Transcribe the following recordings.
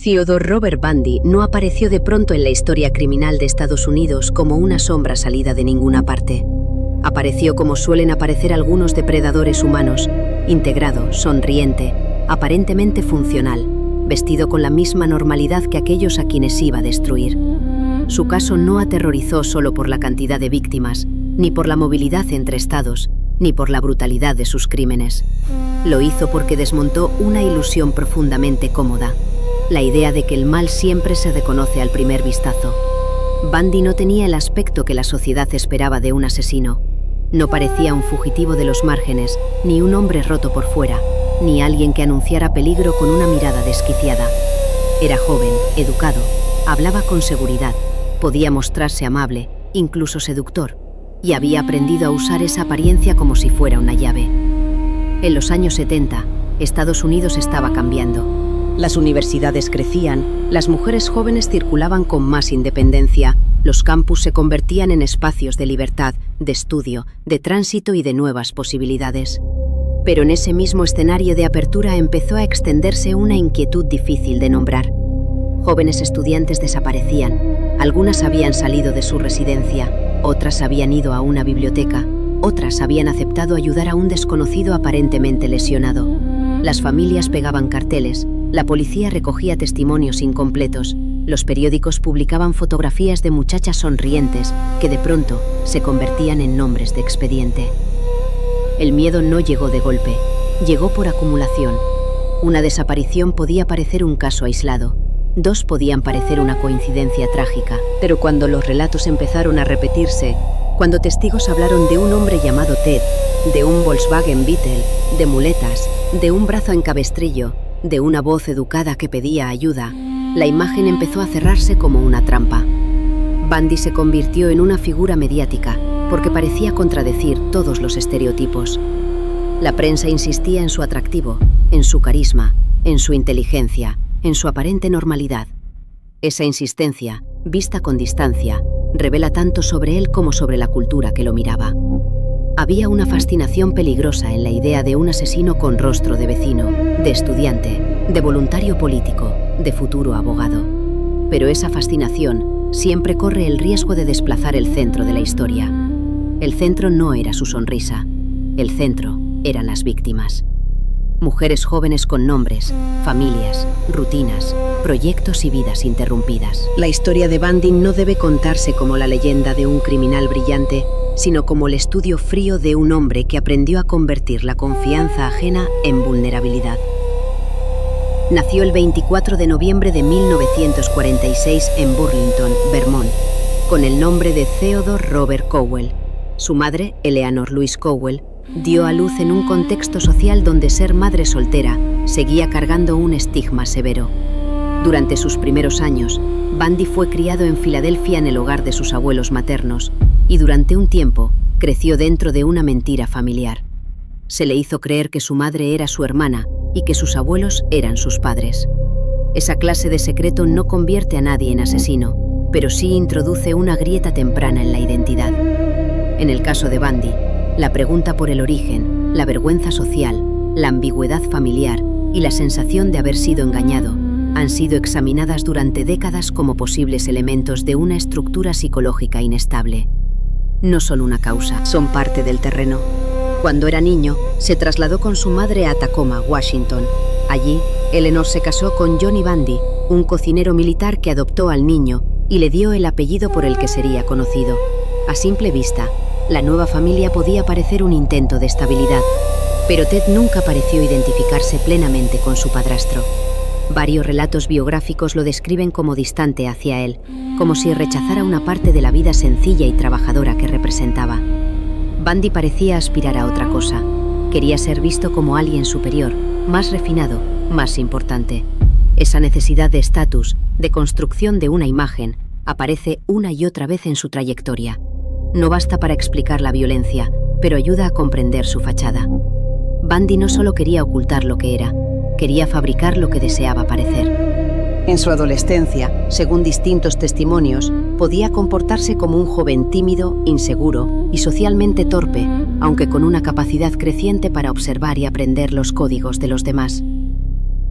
Theodore Robert Bundy no apareció de pronto en la historia criminal de Estados Unidos como una sombra salida de ninguna parte. Apareció como suelen aparecer algunos depredadores humanos, integrado, sonriente, aparentemente funcional, vestido con la misma normalidad que aquellos a quienes iba a destruir. Su caso no aterrorizó solo por la cantidad de víctimas, ni por la movilidad entre estados, ni por la brutalidad de sus crímenes. Lo hizo porque desmontó una ilusión profundamente cómoda, la idea de que el mal siempre se reconoce al primer vistazo. Bundy no tenía el aspecto que la sociedad esperaba de un asesino. No parecía un fugitivo de los márgenes, ni un hombre roto por fuera, ni alguien que anunciara peligro con una mirada desquiciada. Era joven, educado, hablaba con seguridad, podía mostrarse amable, incluso seductor, y había aprendido a usar esa apariencia como si fuera una llave. En los años 70, Estados Unidos estaba cambiando. Las universidades crecían, las mujeres jóvenes circulaban con más independencia, los campus se convertían en espacios de libertad, de estudio, de tránsito y de nuevas posibilidades. Pero en ese mismo escenario de apertura empezó a extenderse una inquietud difícil de nombrar. Jóvenes estudiantes desaparecían, algunas habían salido de su residencia, otras habían ido a una biblioteca, otras habían aceptado ayudar a un desconocido aparentemente lesionado. Las familias pegaban carteles, la policía recogía testimonios incompletos, los periódicos publicaban fotografías de muchachas sonrientes que de pronto se convertían en nombres de expediente. El miedo no llegó de golpe, llegó por acumulación. Una desaparición podía parecer un caso aislado, dos podían parecer una coincidencia trágica, pero cuando los relatos empezaron a repetirse, cuando testigos hablaron de un hombre llamado Ted, de un Volkswagen Beetle, de muletas, de un brazo en cabestrillo, de una voz educada que pedía ayuda, la imagen empezó a cerrarse como una trampa. Bundy se convirtió en una figura mediática porque parecía contradecir todos los estereotipos. La prensa insistía en su atractivo, en su carisma, en su inteligencia, en su aparente normalidad. Esa insistencia, vista con distancia, revela tanto sobre él como sobre la cultura que lo miraba. Había una fascinación peligrosa en la idea de un asesino con rostro de vecino, de estudiante, de voluntario político, de futuro abogado. Pero esa fascinación siempre corre el riesgo de desplazar el centro de la historia. El centro no era su sonrisa, el centro eran las víctimas. Mujeres jóvenes con nombres, familias, rutinas, proyectos y vidas interrumpidas. La historia de Bundy no debe contarse como la leyenda de un criminal brillante, sino como el estudio frío de un hombre que aprendió a convertir la confianza ajena en vulnerabilidad. Nació el 24 de noviembre de 1946 en Burlington, Vermont, con el nombre de Theodore Robert Cowell. Su madre, Eleanor Louise Cowell, dio a luz en un contexto social donde ser madre soltera seguía cargando un estigma severo. Durante sus primeros años, Bundy fue criado en Filadelfia en el hogar de sus abuelos maternos y durante un tiempo creció dentro de una mentira familiar. Se le hizo creer que su madre era su hermana y que sus abuelos eran sus padres. Esa clase de secreto no convierte a nadie en asesino, pero sí introduce una grieta temprana en la identidad. En el caso de Bundy, la pregunta por el origen, la vergüenza social, la ambigüedad familiar y la sensación de haber sido engañado han sido examinadas durante décadas como posibles elementos de una estructura psicológica inestable. No son una causa, son parte del terreno. Cuando era niño, se trasladó con su madre a Tacoma, Washington. Allí, Eleanor se casó con Johnny Bundy, un cocinero militar que adoptó al niño y le dio el apellido por el que sería conocido. A simple vista, la nueva familia podía parecer un intento de estabilidad, pero Ted nunca pareció identificarse plenamente con su padrastro. Varios relatos biográficos lo describen como distante hacia él, como si rechazara una parte de la vida sencilla y trabajadora que representaba. Bundy parecía aspirar a otra cosa. Quería ser visto como alguien superior, más refinado, más importante. Esa necesidad de estatus, de construcción de una imagen, aparece una y otra vez en su trayectoria. No basta para explicar la violencia, pero ayuda a comprender su fachada. Bundy no solo quería ocultar lo que era, quería fabricar lo que deseaba parecer. En su adolescencia, según distintos testimonios, podía comportarse como un joven tímido, inseguro y socialmente torpe, aunque con una capacidad creciente para observar y aprender los códigos de los demás.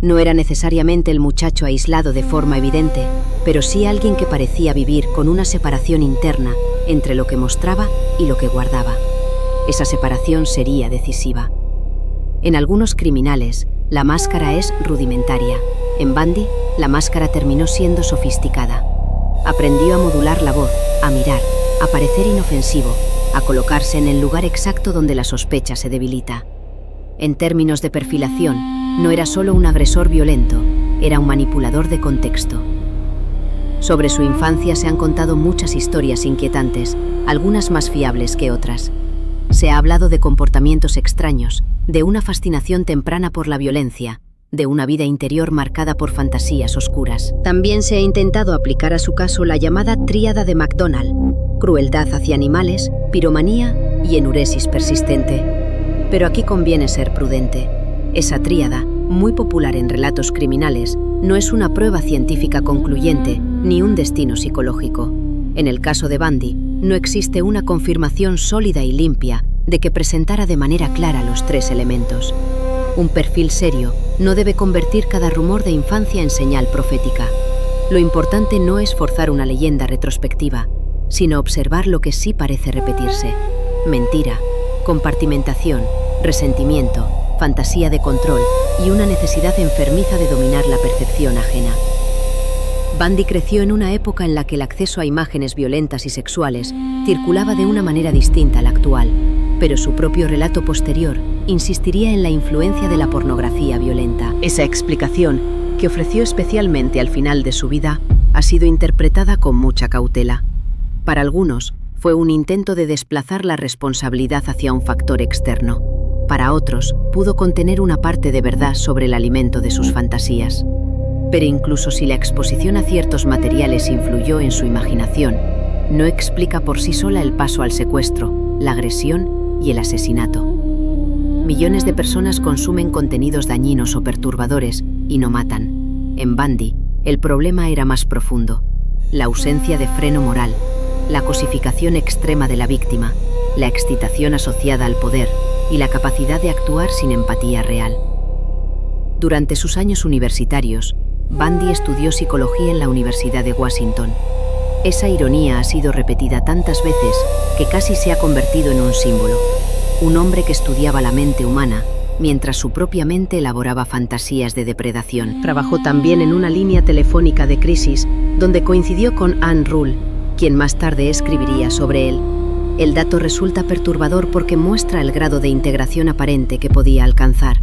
No era necesariamente el muchacho aislado de forma evidente, pero sí alguien que parecía vivir con una separación interna entre lo que mostraba y lo que guardaba. Esa separación sería decisiva. En algunos criminales, la máscara es rudimentaria. En Bundy, la máscara terminó siendo sofisticada. Aprendió a modular la voz, a mirar, a parecer inofensivo, a colocarse en el lugar exacto donde la sospecha se debilita. En términos de perfilación, no era solo un agresor violento, era un manipulador de contexto. Sobre su infancia se han contado muchas historias inquietantes, algunas más fiables que otras. Se ha hablado de comportamientos extraños, de una fascinación temprana por la violencia, de una vida interior marcada por fantasías oscuras. También se ha intentado aplicar a su caso la llamada tríada de McDonald: crueldad hacia animales, piromanía y enuresis persistente. Pero aquí conviene ser prudente. Esa tríada, muy popular en relatos criminales, no es una prueba científica concluyente ni un destino psicológico. En el caso de Bundy, no existe una confirmación sólida y limpia de que presentara de manera clara los tres elementos. Un perfil serio no debe convertir cada rumor de infancia en señal profética. Lo importante no es forzar una leyenda retrospectiva, sino observar lo que sí parece repetirse: mentira, compartimentación, resentimiento, fantasía de control y una necesidad enfermiza de dominar la percepción ajena. Bundy creció en una época en la que el acceso a imágenes violentas y sexuales circulaba de una manera distinta a la actual, pero su propio relato posterior insistiría en la influencia de la pornografía violenta. Esa explicación, que ofreció especialmente al final de su vida, ha sido interpretada con mucha cautela. Para algunos, fue un intento de desplazar la responsabilidad hacia un factor externo. Para otros, pudo contener una parte de verdad sobre el alimento de sus fantasías. Pero incluso si la exposición a ciertos materiales influyó en su imaginación, no explica por sí sola el paso al secuestro, la agresión y el asesinato. Millones de personas consumen contenidos dañinos o perturbadores y no matan. En Bundy, el problema era más profundo: la ausencia de freno moral, la cosificación extrema de la víctima, la excitación asociada al poder y la capacidad de actuar sin empatía real. Durante sus años universitarios, Bundy estudió psicología en la Universidad de Washington. Esa ironía ha sido repetida tantas veces que casi se ha convertido en un símbolo. Un hombre que estudiaba la mente humana, mientras su propia mente elaboraba fantasías de depredación. Trabajó también en una línea telefónica de crisis, donde coincidió con Ann Rule, quien más tarde escribiría sobre él. El dato resulta perturbador porque muestra el grado de integración aparente que podía alcanzar.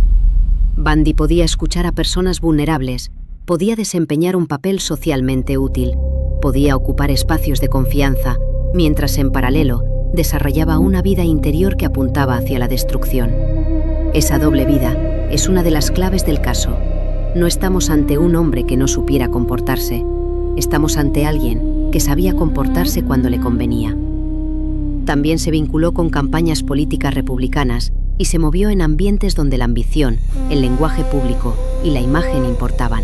Bundy podía escuchar a personas vulnerables, podía desempeñar un papel socialmente útil, podía ocupar espacios de confianza, mientras en paralelo desarrollaba una vida interior que apuntaba hacia la destrucción. Esa doble vida es una de las claves del caso. No estamos ante un hombre que no supiera comportarse, estamos ante alguien que sabía comportarse cuando le convenía. También se vinculó con campañas políticas republicanas y se movió en ambientes donde la ambición, el lenguaje público y la imagen importaban.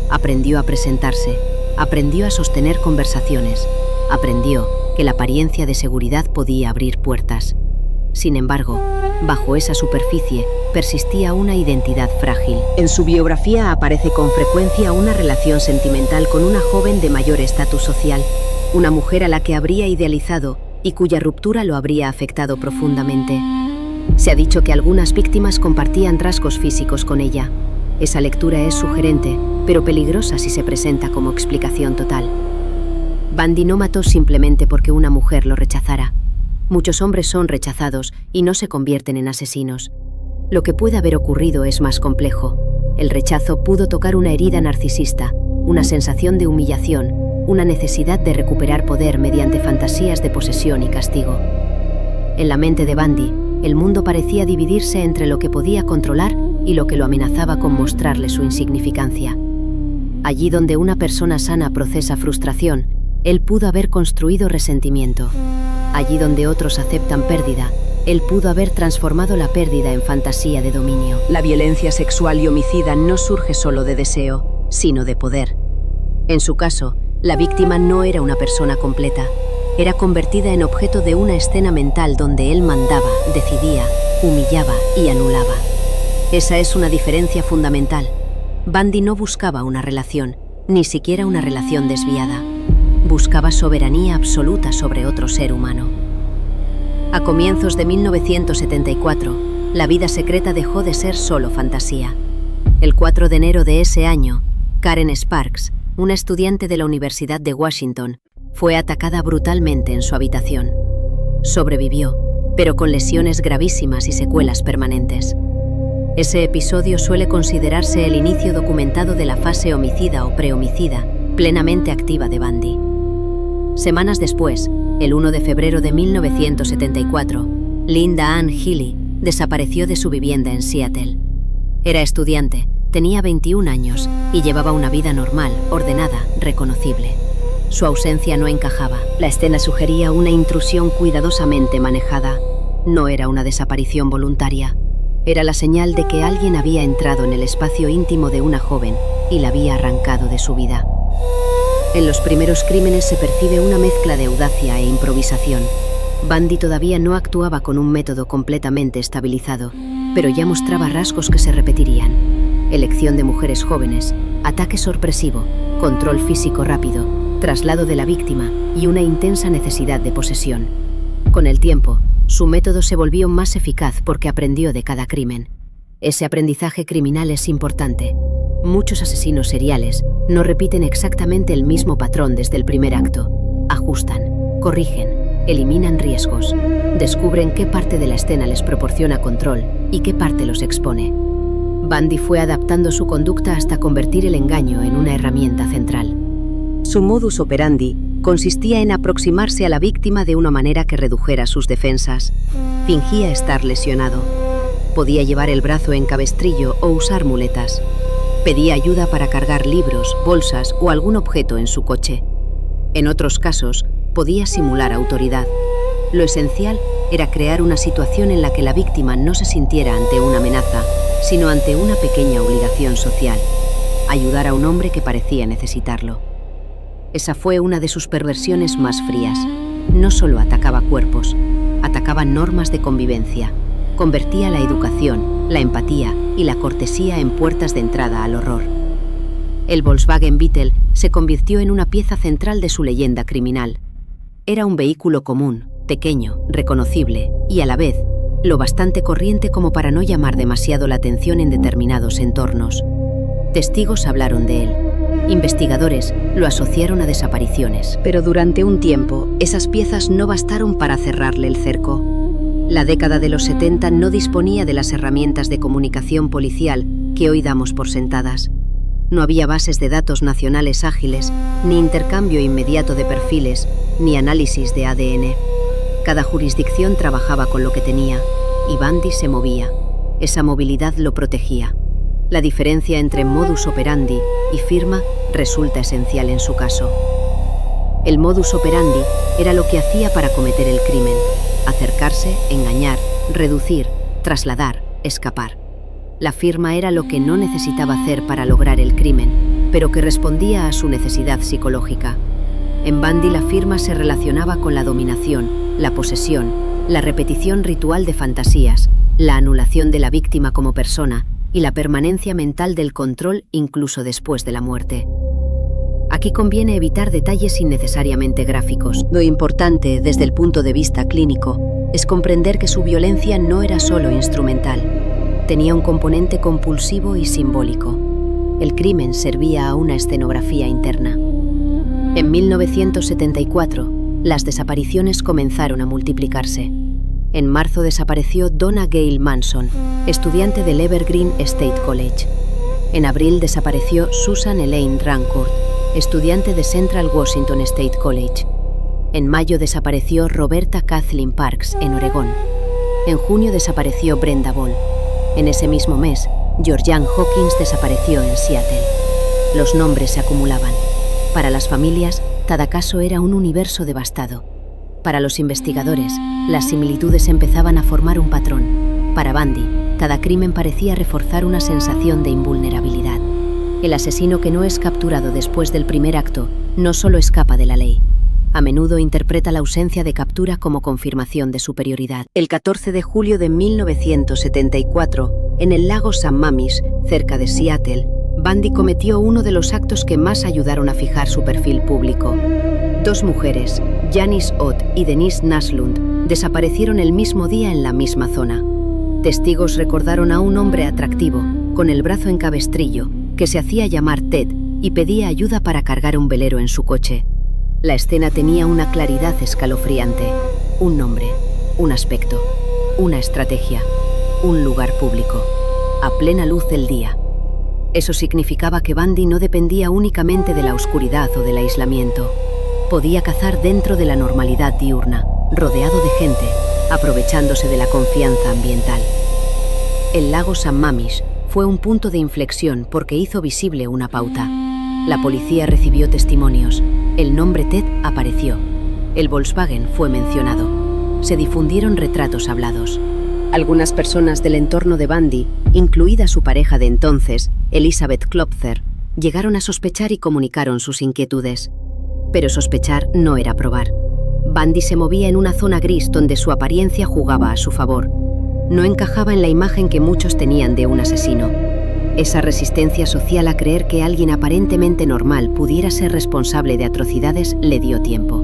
Aprendió a presentarse, aprendió a sostener conversaciones, aprendió que la apariencia de seguridad podía abrir puertas. Sin embargo, bajo esa superficie persistía una identidad frágil. En su biografía aparece con frecuencia una relación sentimental con una joven de mayor estatus social, una mujer a la que habría idealizado y cuya ruptura lo habría afectado profundamente. Se ha dicho que algunas víctimas compartían rasgos físicos con ella. Esa lectura es sugerente, pero peligrosa si se presenta como explicación total. Bundy no mató simplemente porque una mujer lo rechazara. Muchos hombres son rechazados y no se convierten en asesinos. Lo que puede haber ocurrido es más complejo. El rechazo pudo tocar una herida narcisista, una sensación de humillación, una necesidad de recuperar poder mediante fantasías de posesión y castigo. En la mente de Bundy, el mundo parecía dividirse entre lo que podía controlar y lo que lo amenazaba con mostrarle su insignificancia. Allí donde una persona sana procesa frustración, él pudo haber construido resentimiento. Allí donde otros aceptan pérdida, él pudo haber transformado la pérdida en fantasía de dominio. La violencia sexual y homicida no surge solo de deseo, sino de poder. En su caso, la víctima no era una persona completa. Era convertida en objeto de una escena mental donde él mandaba, decidía, humillaba y anulaba. Esa es una diferencia fundamental. Bundy no buscaba una relación, ni siquiera una relación desviada. Buscaba soberanía absoluta sobre otro ser humano. A comienzos de 1974, la vida secreta dejó de ser solo fantasía. El 4 de enero de ese año, Karen Sparks, una estudiante de la Universidad de Washington, fue atacada brutalmente en su habitación. Sobrevivió, pero con lesiones gravísimas y secuelas permanentes. Ese episodio suele considerarse el inicio documentado de la fase homicida o prehomicida, plenamente activa de Bundy. Semanas después, el 1 de febrero de 1974, Linda Ann Healy desapareció de su vivienda en Seattle. Era estudiante, tenía 21 años y llevaba una vida normal, ordenada, reconocible. Su ausencia no encajaba. La escena sugería una intrusión cuidadosamente manejada. No era una desaparición voluntaria. Era la señal de que alguien había entrado en el espacio íntimo de una joven y la había arrancado de su vida. En los primeros crímenes se percibe una mezcla de audacia e improvisación. Bundy todavía no actuaba con un método completamente estabilizado, pero ya mostraba rasgos que se repetirían. Elección de mujeres jóvenes, ataque sorpresivo, control físico rápido, traslado de la víctima y una intensa necesidad de posesión. Con el tiempo, su método se volvió más eficaz porque aprendió de cada crimen. Ese aprendizaje criminal es importante. Muchos asesinos seriales no repiten exactamente el mismo patrón desde el primer acto. Ajustan, corrigen, eliminan riesgos, descubren qué parte de la escena les proporciona control y qué parte los expone. Bundy fue adaptando su conducta hasta convertir el engaño en una herramienta central. Su modus operandi consistía en aproximarse a la víctima de una manera que redujera sus defensas. Fingía estar lesionado. Podía llevar el brazo en cabestrillo o usar muletas. Pedía ayuda para cargar libros, bolsas o algún objeto en su coche. En otros casos, podía simular autoridad. Lo esencial era crear una situación en la que la víctima no se sintiera ante una amenaza, sino ante una pequeña obligación social: ayudar a un hombre que parecía necesitarlo. Esa fue una de sus perversiones más frías. No solo atacaba cuerpos, atacaba normas de convivencia. Convertía la educación, la empatía y la cortesía en puertas de entrada al horror. El Volkswagen Beetle se convirtió en una pieza central de su leyenda criminal. Era un vehículo común, pequeño, reconocible y, a la vez, lo bastante corriente como para no llamar demasiado la atención en determinados entornos. Testigos hablaron de él. Investigadores lo asociaron a desapariciones. Pero durante un tiempo, esas piezas no bastaron para cerrarle el cerco. La década de los 70 no disponía de las herramientas de comunicación policial que hoy damos por sentadas. No había bases de datos nacionales ágiles, ni intercambio inmediato de perfiles, ni análisis de ADN. Cada jurisdicción trabajaba con lo que tenía, y Bundy se movía. Esa movilidad lo protegía. La diferencia entre modus operandi y firma resulta esencial en su caso. El modus operandi era lo que hacía para cometer el crimen: acercarse, engañar, reducir, trasladar, escapar. La firma era lo que no necesitaba hacer para lograr el crimen, pero que respondía a su necesidad psicológica. En Bundy la firma se relacionaba con la dominación, la posesión, la repetición ritual de fantasías, la anulación de la víctima como persona y la permanencia mental del control incluso después de la muerte. Aquí conviene evitar detalles innecesariamente gráficos. Lo importante, desde el punto de vista clínico, es comprender que su violencia no era solo instrumental. Tenía un componente compulsivo y simbólico. El crimen servía a una escenografía interna. En 1974, las desapariciones comenzaron a multiplicarse. En marzo desapareció Donna Gail Manson, estudiante del Evergreen State College. En abril desapareció Susan Elaine Rancourt, estudiante de Central Washington State College. En mayo desapareció Roberta Kathleen Parks, en Oregón. En junio desapareció Brenda Ball. En ese mismo mes, Georgianne Hawkins desapareció en Seattle. Los nombres se acumulaban. Para las familias, cada caso era un universo devastado. Para los investigadores, las similitudes empezaban a formar un patrón. Para Bundy, cada crimen parecía reforzar una sensación de invulnerabilidad. El asesino que no es capturado después del primer acto no solo escapa de la ley. A menudo interpreta la ausencia de captura como confirmación de superioridad. El 14 de julio de 1974, en el lago Sammamish, cerca de Seattle, Bundy cometió uno de los actos que más ayudaron a fijar su perfil público. 2 mujeres, Janice Ott y Denise Naslund, desaparecieron el mismo día en la misma zona. Testigos recordaron a un hombre atractivo, con el brazo en cabestrillo, que se hacía llamar Ted y pedía ayuda para cargar un velero en su coche. La escena tenía una claridad escalofriante. Un nombre, un aspecto, una estrategia, un lugar público, a plena luz del día. Eso significaba que Bundy no dependía únicamente de la oscuridad o del aislamiento. Podía cazar dentro de la normalidad diurna, rodeado de gente, aprovechándose de la confianza ambiental. El lago Sammamish fue un punto de inflexión porque hizo visible una pauta. La policía recibió testimonios. El nombre Ted apareció. El Volkswagen fue mencionado. Se difundieron retratos hablados. Algunas personas del entorno de Bundy, incluida su pareja de entonces, Elizabeth Klopfer, llegaron a sospechar y comunicaron sus inquietudes. Pero sospechar no era probar. Bundy se movía en una zona gris donde su apariencia jugaba a su favor. No encajaba en la imagen que muchos tenían de un asesino. Esa resistencia social a creer que alguien aparentemente normal pudiera ser responsable de atrocidades le dio tiempo.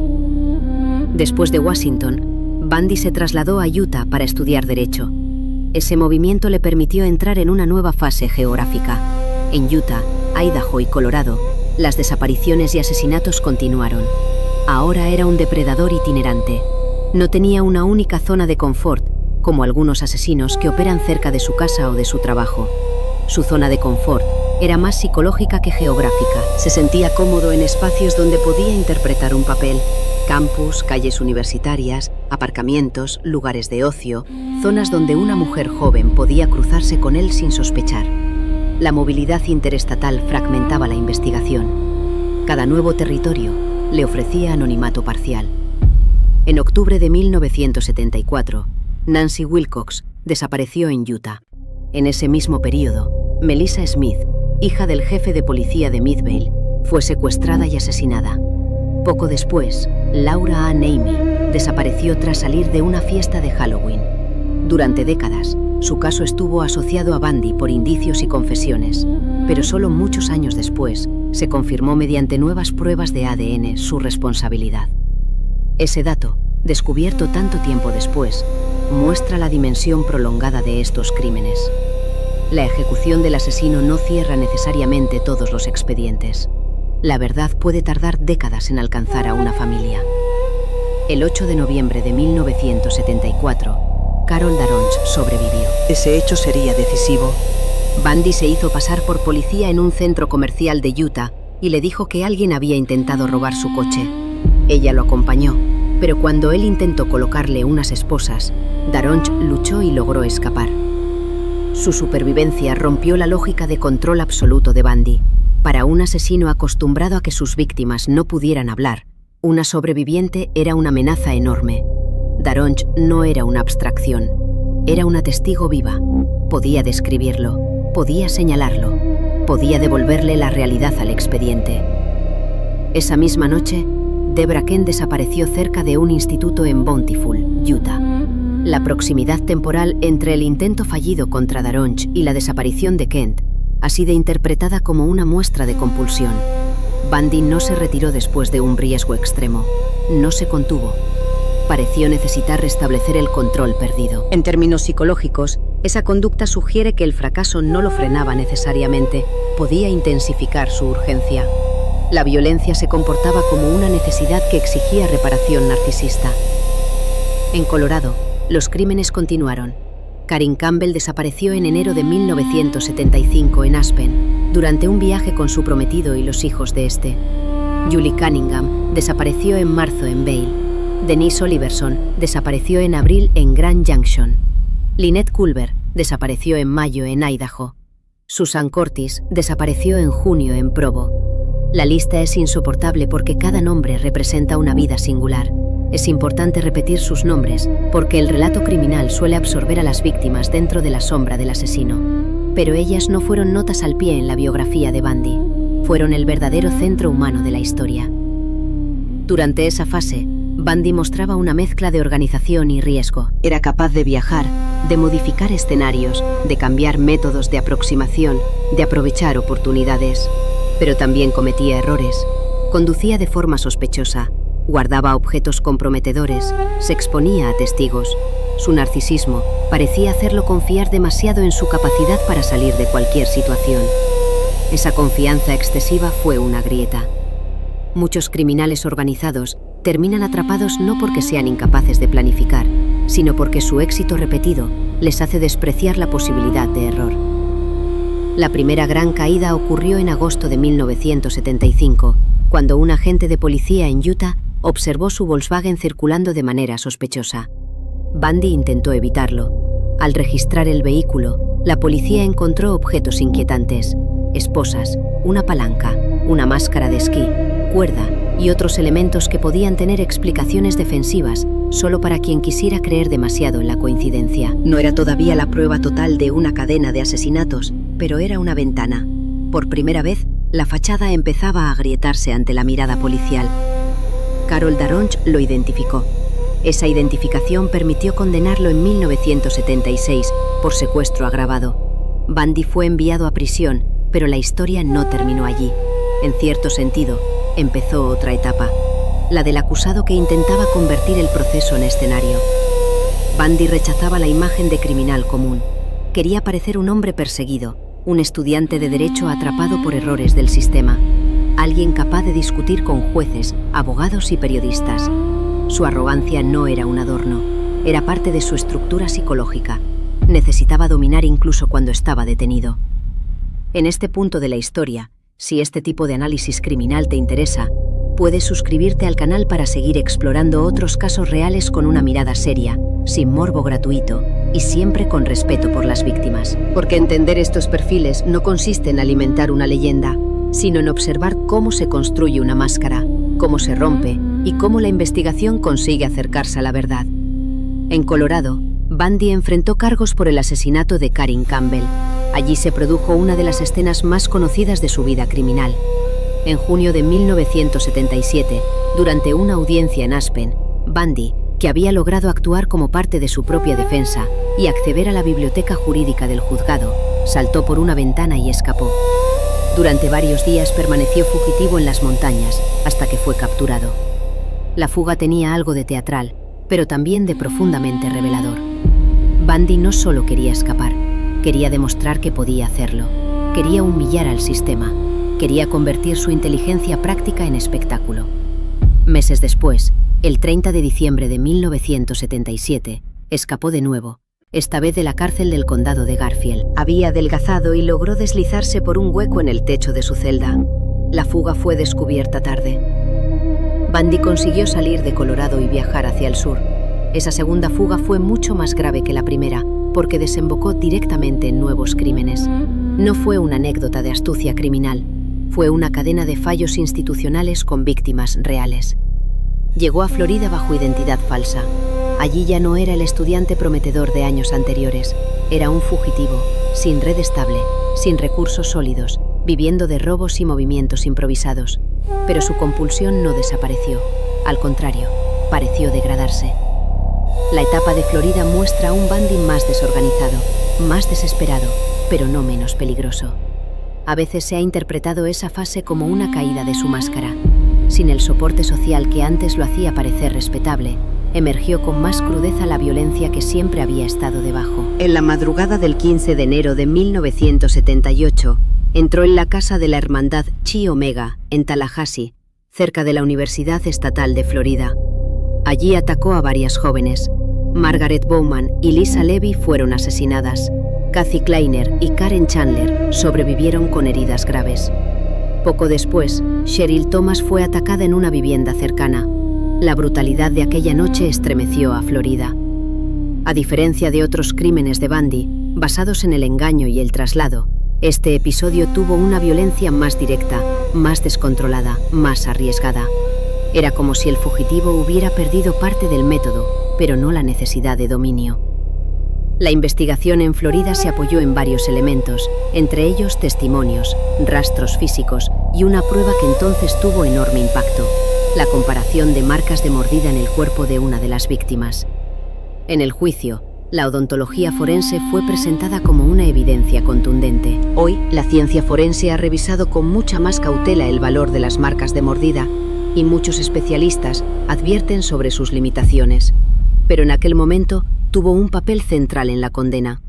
Después de Washington, Bundy se trasladó a Utah para estudiar Derecho. Ese movimiento le permitió entrar en una nueva fase geográfica. En Utah, Idaho y Colorado, las desapariciones y asesinatos continuaron. Ahora era un depredador itinerante. No tenía una única zona de confort, como algunos asesinos que operan cerca de su casa o de su trabajo. Su zona de confort era más psicológica que geográfica. Se sentía cómodo en espacios donde podía interpretar un papel. Campus, calles universitarias, aparcamientos, lugares de ocio, zonas donde una mujer joven podía cruzarse con él sin sospechar. La movilidad interestatal fragmentaba la investigación. Cada nuevo territorio le ofrecía anonimato parcial. En octubre de 1974, Nancy Wilcox desapareció en Utah. En ese mismo período, Melissa Smith, hija del jefe de policía de Midvale, fue secuestrada y asesinada. Poco después, Laura Ann Amy desapareció tras salir de una fiesta de Halloween. Durante décadas, su caso estuvo asociado a Bundy por indicios y confesiones, pero solo muchos años después se confirmó mediante nuevas pruebas de ADN su responsabilidad. Ese dato, descubierto tanto tiempo después, muestra la dimensión prolongada de estos crímenes. La ejecución del asesino no cierra necesariamente todos los expedientes. La verdad puede tardar décadas en alcanzar a una familia. El 8 de noviembre de 1974, Carol Daronch sobrevivió. Ese hecho sería decisivo. Bundy se hizo pasar por policía en un centro comercial de Utah y le dijo que alguien había intentado robar su coche. Ella lo acompañó, pero cuando él intentó colocarle unas esposas, Daronch luchó y logró escapar. Su supervivencia rompió la lógica de control absoluto de Bundy. Para un asesino acostumbrado a que sus víctimas no pudieran hablar, una sobreviviente era una amenaza enorme. Daronch no era una abstracción, era una testigo viva. Podía describirlo, podía señalarlo, podía devolverle la realidad al expediente. Esa misma noche, Debra Kent desapareció cerca de un instituto en Bountiful, Utah. La proximidad temporal entre el intento fallido contra Daronch y la desaparición de Kent ha sido interpretada como una muestra de compulsión. Bundy no se retiró después de un riesgo extremo, no se contuvo. Pareció necesitar restablecer el control perdido. En términos psicológicos, esa conducta sugiere que el fracaso no lo frenaba necesariamente, podía intensificar su urgencia. La violencia se comportaba como una necesidad que exigía reparación narcisista. En Colorado, los crímenes continuaron. Karin Campbell desapareció en enero de 1975 en Aspen, durante un viaje con su prometido y los hijos de este. Julie Cunningham desapareció en marzo en Vail. Denise Oliverson desapareció en abril en Grand Junction. Lynette Culver desapareció en mayo en Idaho. Susan Curtis desapareció en junio en Provo. La lista es insoportable porque cada nombre representa una vida singular. Es importante repetir sus nombres porque el relato criminal suele absorber a las víctimas dentro de la sombra del asesino. Pero ellas no fueron notas al pie en la biografía de Bundy. Fueron el verdadero centro humano de la historia. Durante esa fase, Bundy mostraba una mezcla de organización y riesgo. Era capaz de viajar, de modificar escenarios, de cambiar métodos de aproximación, de aprovechar oportunidades. Pero también cometía errores. Conducía de forma sospechosa, guardaba objetos comprometedores, se exponía a testigos. Su narcisismo parecía hacerlo confiar demasiado en su capacidad para salir de cualquier situación. Esa confianza excesiva fue una grieta. Muchos criminales organizados terminan atrapados no porque sean incapaces de planificar, sino porque su éxito repetido les hace despreciar la posibilidad de error. La primera gran caída ocurrió en agosto de 1975, cuando un agente de policía en Utah observó su Volkswagen circulando de manera sospechosa. Bundy intentó evitarlo. Al registrar el vehículo, la policía encontró objetos inquietantes: esposas, una palanca, una máscara de esquí, cuerda y otros elementos que podían tener explicaciones defensivas solo para quien quisiera creer demasiado en la coincidencia. No era todavía la prueba total de una cadena de asesinatos, pero era una ventana. Por primera vez, la fachada empezaba a agrietarse ante la mirada policial. Carol Daronch lo identificó. Esa identificación permitió condenarlo en 1976 por secuestro agravado. Bundy fue enviado a prisión, pero la historia no terminó allí. En cierto sentido, empezó otra etapa, la del acusado que intentaba convertir el proceso en escenario. Bundy rechazaba la imagen de criminal común. Quería parecer un hombre perseguido, un estudiante de derecho atrapado por errores del sistema, alguien capaz de discutir con jueces, abogados y periodistas. Su arrogancia no era un adorno, era parte de su estructura psicológica. Necesitaba dominar incluso cuando estaba detenido. En este punto de la historia, si este tipo de análisis criminal te interesa, puedes suscribirte al canal para seguir explorando otros casos reales con una mirada seria, sin morbo gratuito y siempre con respeto por las víctimas. Porque entender estos perfiles no consiste en alimentar una leyenda, sino en observar cómo se construye una máscara, cómo se rompe y cómo la investigación consigue acercarse a la verdad. En Colorado, Bundy enfrentó cargos por el asesinato de Karin Campbell. Allí se produjo una de las escenas más conocidas de su vida criminal. En junio de 1977, durante una audiencia en Aspen, Bundy, que había logrado actuar como parte de su propia defensa y acceder a la biblioteca jurídica del juzgado, saltó por una ventana y escapó. Durante varios días permaneció fugitivo en las montañas hasta que fue capturado. La fuga tenía algo de teatral, pero también de profundamente revelador. Bundy no solo quería escapar, quería demostrar que podía hacerlo. Quería humillar al sistema. Quería convertir su inteligencia práctica en espectáculo. Meses después, el 30 de diciembre de 1977, escapó de nuevo, esta vez de la cárcel del condado de Garfield. Había adelgazado y logró deslizarse por un hueco en el techo de su celda. La fuga fue descubierta tarde. Bundy consiguió salir de Colorado y viajar hacia el sur. Esa segunda fuga fue mucho más grave que la primera, porque desembocó directamente en nuevos crímenes. No fue una anécdota de astucia criminal, fue una cadena de fallos institucionales con víctimas reales. Llegó a Florida bajo identidad falsa. Allí ya no era el estudiante prometedor de años anteriores, era un fugitivo, sin red estable, sin recursos sólidos, viviendo de robos y movimientos improvisados. Pero su compulsión no desapareció, al contrario, pareció degradarse. La etapa de Florida muestra a un Bundy más desorganizado, más desesperado, pero no menos peligroso. A veces se ha interpretado esa fase como una caída de su máscara. Sin el soporte social que antes lo hacía parecer respetable, emergió con más crudeza la violencia que siempre había estado debajo. En la madrugada del 15 de enero de 1978, entró en la casa de la hermandad Chi Omega, en Tallahassee, cerca de la Universidad Estatal de Florida. Allí atacó a varias jóvenes. Margaret Bowman y Lisa Levy fueron asesinadas. Kathy Kleiner y Karen Chandler sobrevivieron con heridas graves. Poco después, Cheryl Thomas fue atacada en una vivienda cercana. La brutalidad de aquella noche estremeció a Florida. A diferencia de otros crímenes de Bundy, basados en el engaño y el traslado, este episodio tuvo una violencia más directa, más descontrolada, más arriesgada. Era como si el fugitivo hubiera perdido parte del método, pero no la necesidad de dominio. La investigación en Florida se apoyó en varios elementos, entre ellos testimonios, rastros físicos y una prueba que entonces tuvo enorme impacto: la comparación de marcas de mordida en el cuerpo de una de las víctimas. En el juicio, la odontología forense fue presentada como una evidencia contundente. Hoy, la ciencia forense ha revisado con mucha más cautela el valor de las marcas de mordida y muchos especialistas advierten sobre sus limitaciones. Pero en aquel momento tuvo un papel central en la condena.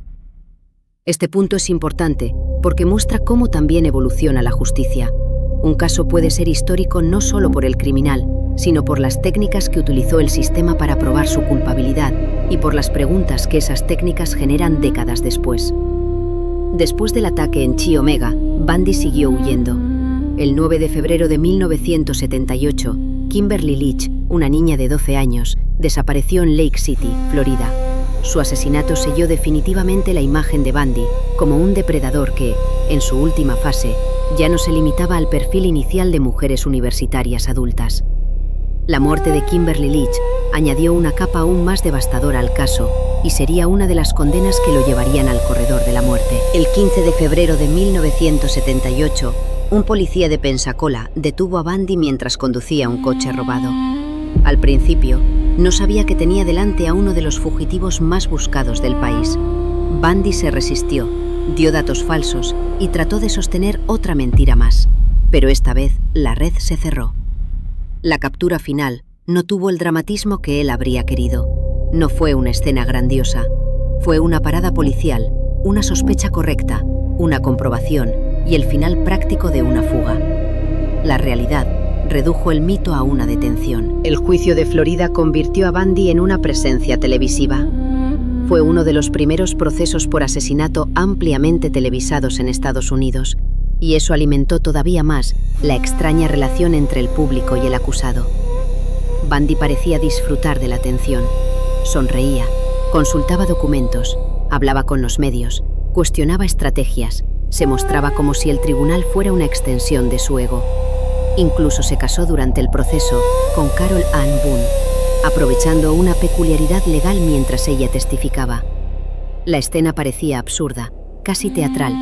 Este punto es importante porque muestra cómo también evoluciona la justicia. Un caso puede ser histórico no solo por el criminal, sino por las técnicas que utilizó el sistema para probar su culpabilidad y por las preguntas que esas técnicas generan décadas después. Después del ataque en Chi Omega, Bundy siguió huyendo. El 9 de febrero de 1978, Kimberly Leach, una niña de 12 años, desapareció en Lake City, Florida. Su asesinato selló definitivamente la imagen de Bundy como un depredador que, en su última fase, ya no se limitaba al perfil inicial de mujeres universitarias adultas. La muerte de Kimberly Leach añadió una capa aún más devastadora al caso y sería una de las condenas que lo llevarían al corredor de la muerte. El 15 de febrero de 1978, un policía de Pensacola detuvo a Bundy mientras conducía un coche robado. Al principio, no sabía que tenía delante a uno de los fugitivos más buscados del país. Bundy se resistió, dio datos falsos y trató de sostener otra mentira más. Pero esta vez, la red se cerró. La captura final no tuvo el dramatismo que él habría querido. No fue una escena grandiosa. Fue una parada policial, una sospecha correcta, una comprobación y el final práctico de una fuga. La realidad redujo el mito a una detención. El juicio de Florida convirtió a Bundy en una presencia televisiva. Fue uno de los primeros procesos por asesinato ampliamente televisados en Estados Unidos, y eso alimentó todavía más la extraña relación entre el público y el acusado. Bundy parecía disfrutar de la atención. Sonreía, consultaba documentos, hablaba con los medios, cuestionaba estrategias, se mostraba como si el tribunal fuera una extensión de su ego. Incluso se casó durante el proceso con Carol Ann Boone, aprovechando una peculiaridad legal mientras ella testificaba. La escena parecía absurda, casi teatral,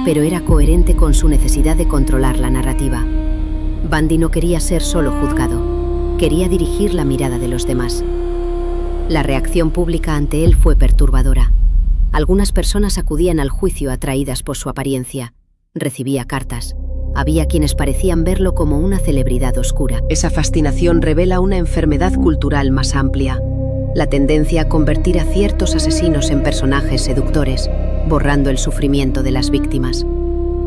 pero era coherente con su necesidad de controlar la narrativa. Bundy no quería ser solo juzgado, quería dirigir la mirada de los demás. La reacción pública ante él fue perturbadora. Algunas personas acudían al juicio atraídas por su apariencia. Recibía cartas. Había quienes parecían verlo como una celebridad oscura. Esa fascinación revela una enfermedad cultural más amplia, la tendencia a convertir a ciertos asesinos en personajes seductores, borrando el sufrimiento de las víctimas.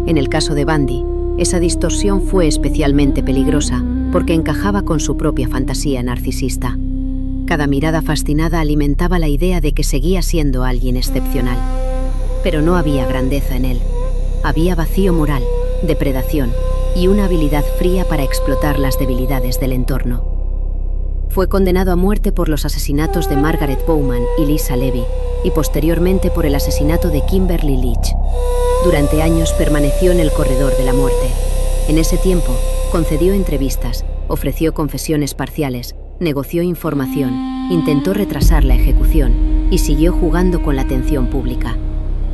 En el caso de Bundy, esa distorsión fue especialmente peligrosa porque encajaba con su propia fantasía narcisista. Cada mirada fascinada alimentaba la idea de que seguía siendo alguien excepcional. Pero no había grandeza en él. Había vacío moral, depredación y una habilidad fría para explotar las debilidades del entorno. Fue condenado a muerte por los asesinatos de Margaret Bowman y Lisa Levy y posteriormente por el asesinato de Kimberly Leach. Durante años permaneció en el corredor de la muerte. En ese tiempo, concedió entrevistas, ofreció confesiones parciales, negoció información, intentó retrasar la ejecución y siguió jugando con la atención pública.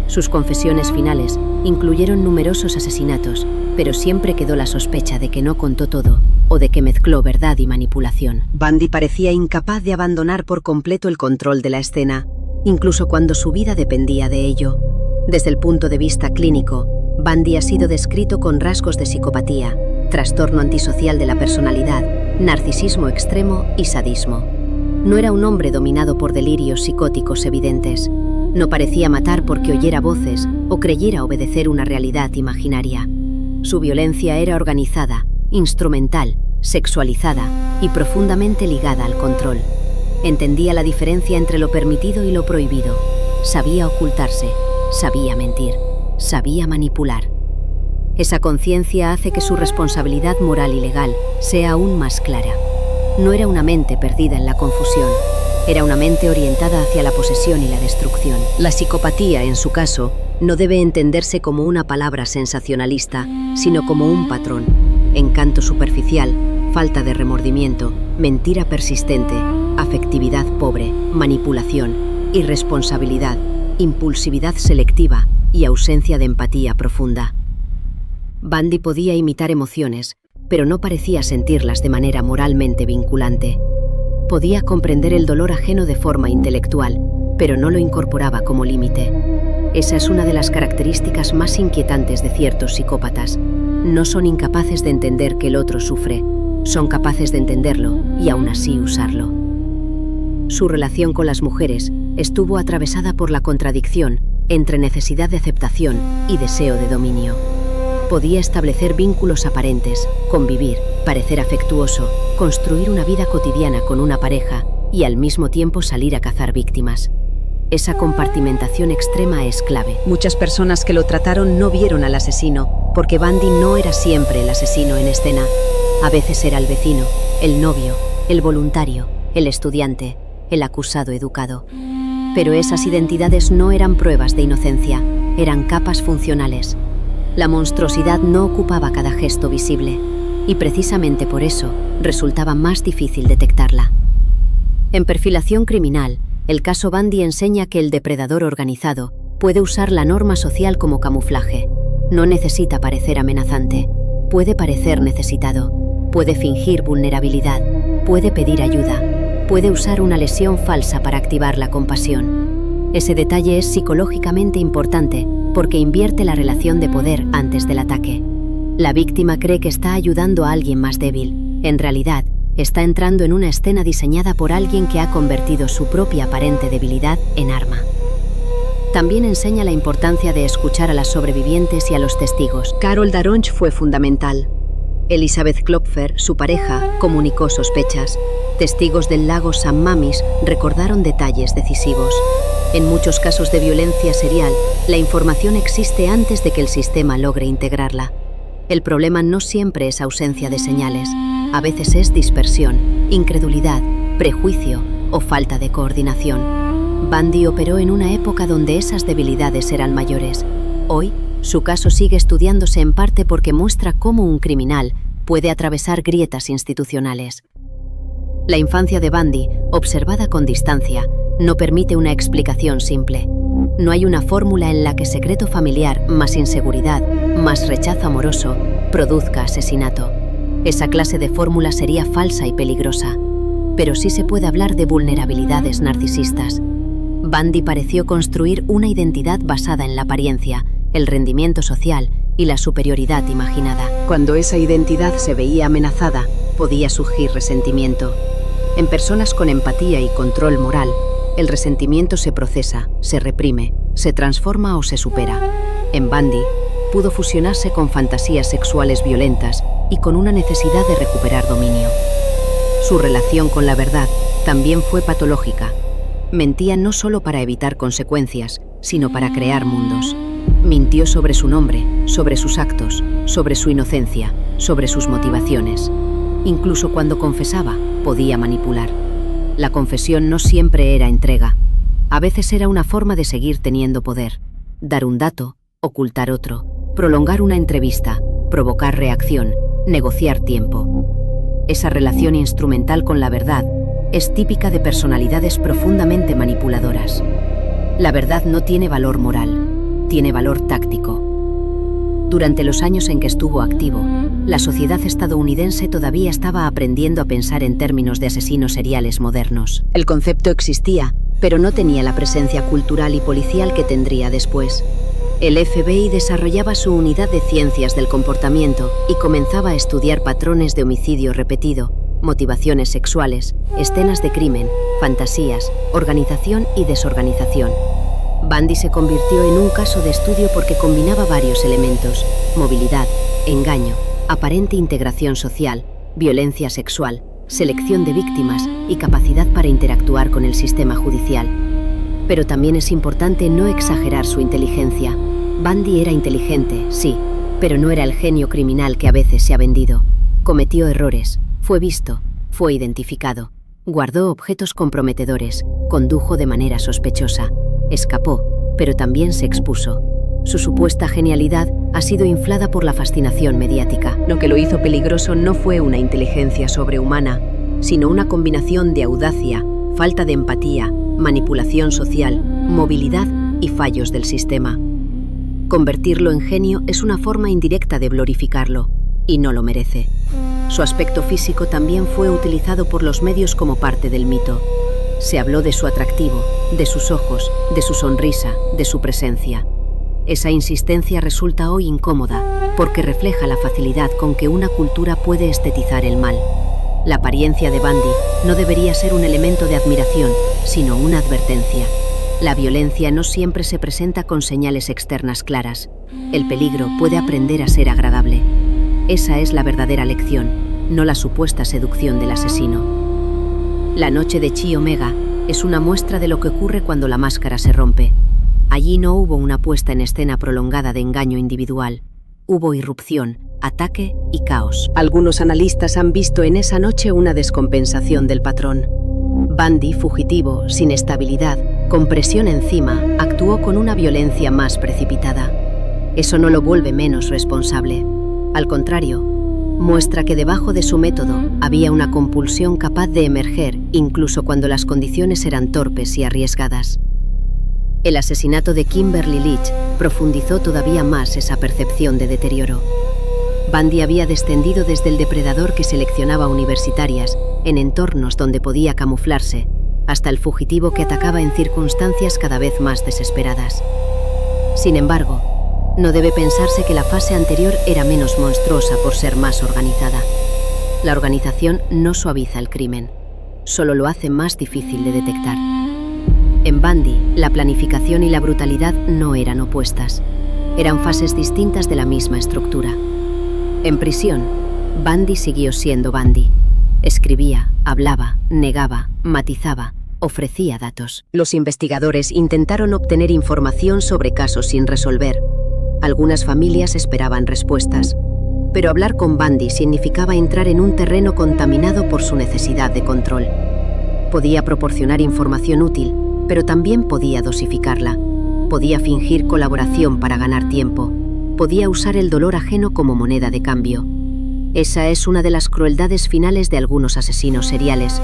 Sus confesiones finales incluyeron numerosos asesinatos, pero siempre quedó la sospecha de que no contó todo o de que mezcló verdad y manipulación. Bundy parecía incapaz de abandonar por completo el control de la escena, incluso cuando su vida dependía de ello. Desde el punto de vista clínico, Bundy ha sido descrito con rasgos de psicopatía, trastorno antisocial de la personalidad, narcisismo extremo y sadismo. No era un hombre dominado por delirios psicóticos evidentes. No parecía matar porque oyera voces o creyera obedecer una realidad imaginaria. Su violencia era organizada, instrumental, sexualizada y profundamente ligada al control. Entendía la diferencia entre lo permitido y lo prohibido. Sabía ocultarse, sabía mentir, sabía manipular. Esa conciencia hace que su responsabilidad moral y legal sea aún más clara. No era una mente perdida en la confusión. Era una mente orientada hacia la posesión y la destrucción. La psicopatía, en su caso, no debe entenderse como una palabra sensacionalista, sino como un patrón. Encanto superficial, falta de remordimiento, mentira persistente, afectividad pobre, manipulación, irresponsabilidad, impulsividad selectiva y ausencia de empatía profunda. Bundy podía imitar emociones, pero no parecía sentirlas de manera moralmente vinculante. Podía comprender el dolor ajeno de forma intelectual, pero no lo incorporaba como límite. Esa es una de las características más inquietantes de ciertos psicópatas. No son incapaces de entender que el otro sufre, son capaces de entenderlo y aún así usarlo. Su relación con las mujeres estuvo atravesada por la contradicción entre necesidad de aceptación y deseo de dominio. Podía establecer vínculos aparentes, convivir, parecer afectuoso, construir una vida cotidiana con una pareja y al mismo tiempo salir a cazar víctimas. Esa compartimentación extrema es clave. Muchas personas que lo trataron no vieron al asesino, porque Bundy no era siempre el asesino en escena. A veces era el vecino, el novio, el voluntario, el estudiante, el acusado educado. Pero esas identidades no eran pruebas de inocencia, eran capas funcionales. La monstruosidad no ocupaba cada gesto visible, y precisamente por eso resultaba más difícil detectarla. En Perfilación criminal, el caso Bundy enseña que el depredador organizado puede usar la norma social como camuflaje. No necesita parecer amenazante, puede parecer necesitado, puede fingir vulnerabilidad, puede pedir ayuda, puede usar una lesión falsa para activar la compasión. Ese detalle es psicológicamente importante porque invierte la relación de poder antes del ataque. La víctima cree que está ayudando a alguien más débil. En realidad, está entrando en una escena diseñada por alguien que ha convertido su propia aparente debilidad en arma. También enseña la importancia de escuchar a las sobrevivientes y a los testigos. Carol Daronch fue fundamental. Elizabeth Klopfer, su pareja, comunicó sospechas. Testigos del lago San Mamis recordaron detalles decisivos. En muchos casos de violencia serial, la información existe antes de que el sistema logre integrarla. El problema no siempre es ausencia de señales. A veces es dispersión, incredulidad, prejuicio o falta de coordinación. Bundy operó en una época donde esas debilidades eran mayores. Hoy, su caso sigue estudiándose en parte porque muestra cómo un criminal puede atravesar grietas institucionales. La infancia de Bundy, observada con distancia, no permite una explicación simple. No hay una fórmula en la que secreto familiar más inseguridad, más rechazo amoroso, produzca asesinato. Esa clase de fórmula sería falsa y peligrosa. Pero sí se puede hablar de vulnerabilidades narcisistas. Bundy pareció construir una identidad basada en la apariencia, el rendimiento social y la superioridad imaginada. Cuando esa identidad se veía amenazada, podía surgir resentimiento. En personas con empatía y control moral, el resentimiento se procesa, se reprime, se transforma o se supera. En Bundy, pudo fusionarse con fantasías sexuales violentas y con una necesidad de recuperar dominio. Su relación con la verdad también fue patológica. Mentía no solo para evitar consecuencias, sino para crear mundos. Mintió sobre su nombre, sobre sus actos, sobre su inocencia, sobre sus motivaciones. Incluso cuando confesaba, podía manipular. La confesión no siempre era entrega. A veces era una forma de seguir teniendo poder. Dar un dato, ocultar otro, prolongar una entrevista, provocar reacción, negociar tiempo. Esa relación instrumental con la verdad es típica de personalidades profundamente manipuladoras. La verdad no tiene valor moral, tiene valor táctico. Durante los años en que estuvo activo, la sociedad estadounidense todavía estaba aprendiendo a pensar en términos de asesinos seriales modernos. El concepto existía, pero no tenía la presencia cultural y policial que tendría después. El FBI desarrollaba su unidad de ciencias del comportamiento y comenzaba a estudiar patrones de homicidio repetido, motivaciones sexuales, escenas de crimen, fantasías, organización y desorganización. Bundy se convirtió en un caso de estudio porque combinaba varios elementos: movilidad, engaño, aparente integración social, violencia sexual, selección de víctimas y capacidad para interactuar con el sistema judicial. Pero también es importante no exagerar su inteligencia. Bundy era inteligente, sí, pero no era el genio criminal que a veces se ha vendido. Cometió errores, fue visto, fue identificado, guardó objetos comprometedores, condujo de manera sospechosa, escapó, pero también se expuso. Su supuesta genialidad ha sido inflada por la fascinación mediática. Lo que lo hizo peligroso no fue una inteligencia sobrehumana, sino una combinación de audacia, falta de empatía, manipulación social, movilidad y fallos del sistema. Convertirlo en genio es una forma indirecta de glorificarlo, y no lo merece. Su aspecto físico también fue utilizado por los medios como parte del mito. Se habló de su atractivo, de sus ojos, de su sonrisa, de su presencia. Esa insistencia resulta hoy incómoda, porque refleja la facilidad con que una cultura puede estetizar el mal. La apariencia de Bundy no debería ser un elemento de admiración, sino una advertencia. La violencia no siempre se presenta con señales externas claras. El peligro puede aprender a ser agradable. Esa es la verdadera lección, no la supuesta seducción del asesino. La noche de Chi Omega es una muestra de lo que ocurre cuando la máscara se rompe. Allí no hubo una puesta en escena prolongada de engaño individual. Hubo irrupción, ataque y caos. Algunos analistas han visto en esa noche una descompensación del patrón. Bundy, fugitivo, sin estabilidad, con presión encima, actuó con una violencia más precipitada. Eso no lo vuelve menos responsable. Al contrario, muestra que debajo de su método había una compulsión capaz de emerger incluso cuando las condiciones eran torpes y arriesgadas. El asesinato de Kimberly Leach profundizó todavía más esa percepción de deterioro. Bundy había descendido desde el depredador que seleccionaba universitarias en entornos donde podía camuflarse, hasta el fugitivo que atacaba en circunstancias cada vez más desesperadas. Sin embargo, no debe pensarse que la fase anterior era menos monstruosa por ser más organizada. La organización no suaviza el crimen, solo lo hace más difícil de detectar. En Bundy, la planificación y la brutalidad no eran opuestas. Eran fases distintas de la misma estructura. En prisión, Bundy siguió siendo Bundy. Escribía, hablaba, negaba, matizaba, ofrecía datos. Los investigadores intentaron obtener información sobre casos sin resolver. Algunas familias esperaban respuestas, pero hablar con Bundy significaba entrar en un terreno contaminado por su necesidad de control. Podía proporcionar información útil, pero también podía dosificarla. Podía fingir colaboración para ganar tiempo. Podía usar el dolor ajeno como moneda de cambio. Esa es una de las crueldades finales de algunos asesinos seriales.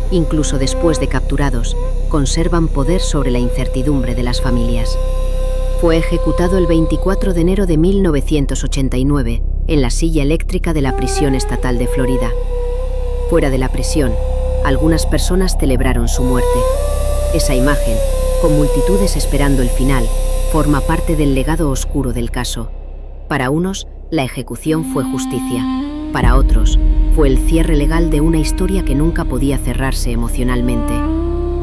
Incluso después de capturados, conservan poder sobre la incertidumbre de las familias. Fue ejecutado el 24 de enero de 1989 en la silla eléctrica de la prisión estatal de Florida. Fuera de la prisión, algunas personas celebraron su muerte. Esa imagen, con multitudes esperando el final, forma parte del legado oscuro del caso. Para unos, la ejecución fue justicia. Para otros, fue el cierre legal de una historia que nunca podía cerrarse emocionalmente.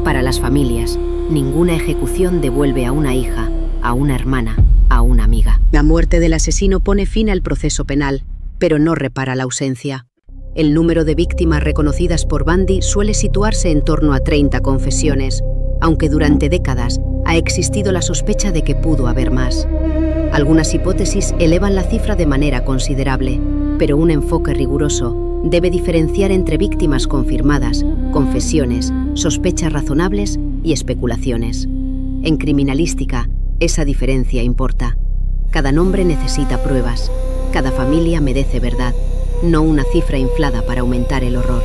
Para las familias, ninguna ejecución devuelve a una hija, a una hermana, a una amiga. La muerte del asesino pone fin al proceso penal, pero no repara la ausencia. El número de víctimas reconocidas por Bundy suele situarse en torno a 30 confesiones, aunque durante décadas ha existido la sospecha de que pudo haber más. Algunas hipótesis elevan la cifra de manera considerable, pero un enfoque riguroso debe diferenciar entre víctimas confirmadas, confesiones, sospechas razonables y especulaciones. En criminalística, esa diferencia importa. Cada nombre necesita pruebas, cada familia merece verdad, no una cifra inflada para aumentar el horror.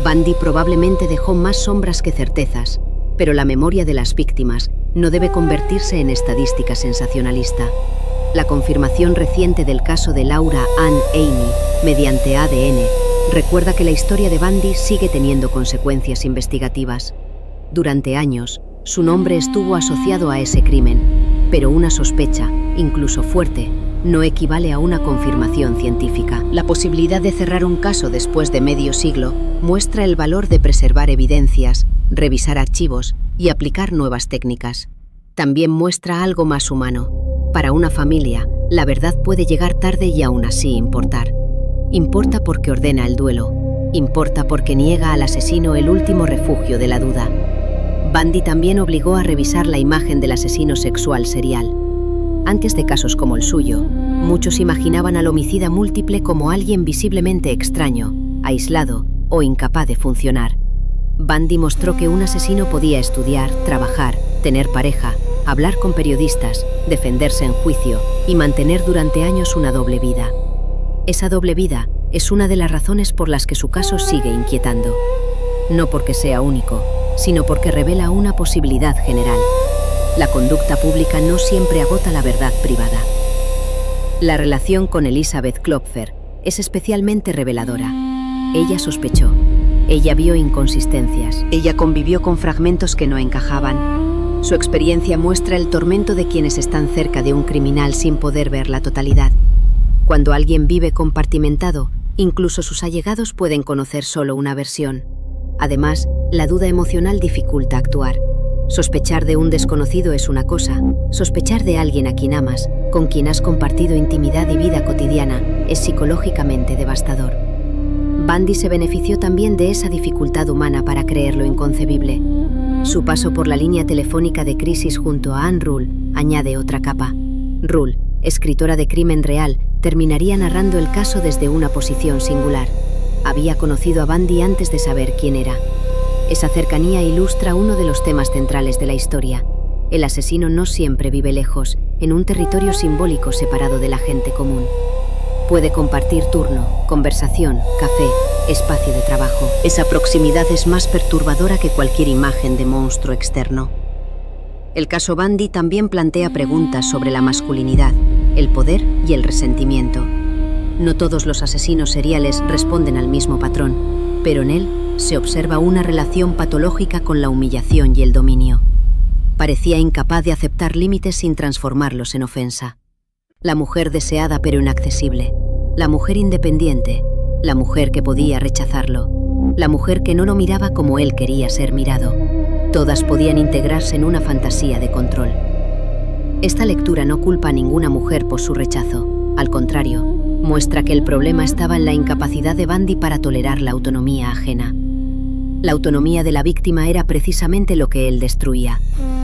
Bundy probablemente dejó más sombras que certezas, pero la memoria de las víctimas no debe convertirse en estadística sensacionalista. La confirmación reciente del caso de Laura Ann Aimee mediante ADN recuerda que la historia de Bundy sigue teniendo consecuencias investigativas. Durante años, su nombre estuvo asociado a ese crimen, pero una sospecha, incluso fuerte, no equivale a una confirmación científica. La posibilidad de cerrar un caso después de medio siglo muestra el valor de preservar evidencias, revisar archivos y aplicar nuevas técnicas. También muestra algo más humano. Para una familia, la verdad puede llegar tarde y aún así importar. Importa porque ordena el duelo. Importa porque niega al asesino el último refugio de la duda. Bundy también obligó a revisar la imagen del asesino sexual serial. Antes de casos como el suyo, muchos imaginaban al homicida múltiple como alguien visiblemente extraño, aislado o incapaz de funcionar. Bundy mostró que un asesino podía estudiar, trabajar, tener pareja, hablar con periodistas, defenderse en juicio y mantener durante años una doble vida. Esa doble vida es una de las razones por las que su caso sigue inquietando. No porque sea único, sino porque revela una posibilidad general. La conducta pública no siempre agota la verdad privada. La relación con Elizabeth Klopfer es especialmente reveladora. Ella sospechó. Ella vio inconsistencias. Ella convivió con fragmentos que no encajaban. Su experiencia muestra el tormento de quienes están cerca de un criminal sin poder ver la totalidad. Cuando alguien vive compartimentado, incluso sus allegados pueden conocer solo una versión. Además, la duda emocional dificulta actuar. Sospechar de un desconocido es una cosa. Sospechar de alguien a quien amas, con quien has compartido intimidad y vida cotidiana, es psicológicamente devastador. Bundy se benefició también de esa dificultad humana para creer lo inconcebible. Su paso por la línea telefónica de crisis junto a Anne Rule añade otra capa. Rule, escritora de crimen real, terminaría narrando el caso desde una posición singular. Había conocido a Bundy antes de saber quién era. Esa cercanía ilustra uno de los temas centrales de la historia. El asesino no siempre vive lejos, en un territorio simbólico separado de la gente común. Puede compartir turno, conversación, café, espacio de trabajo. Esa proximidad es más perturbadora que cualquier imagen de monstruo externo. El caso Bundy también plantea preguntas sobre la masculinidad, el poder y el resentimiento. No todos los asesinos seriales responden al mismo patrón, pero en él se observa una relación patológica con la humillación y el dominio. Parecía incapaz de aceptar límites sin transformarlos en ofensa. La mujer deseada pero inaccesible. La mujer independiente. La mujer que podía rechazarlo. La mujer que no lo miraba como él quería ser mirado. Todas podían integrarse en una fantasía de control. Esta lectura no culpa a ninguna mujer por su rechazo. Al contrario, muestra que el problema estaba en la incapacidad de Bundy para tolerar la autonomía ajena. La autonomía de la víctima era precisamente lo que él destruía.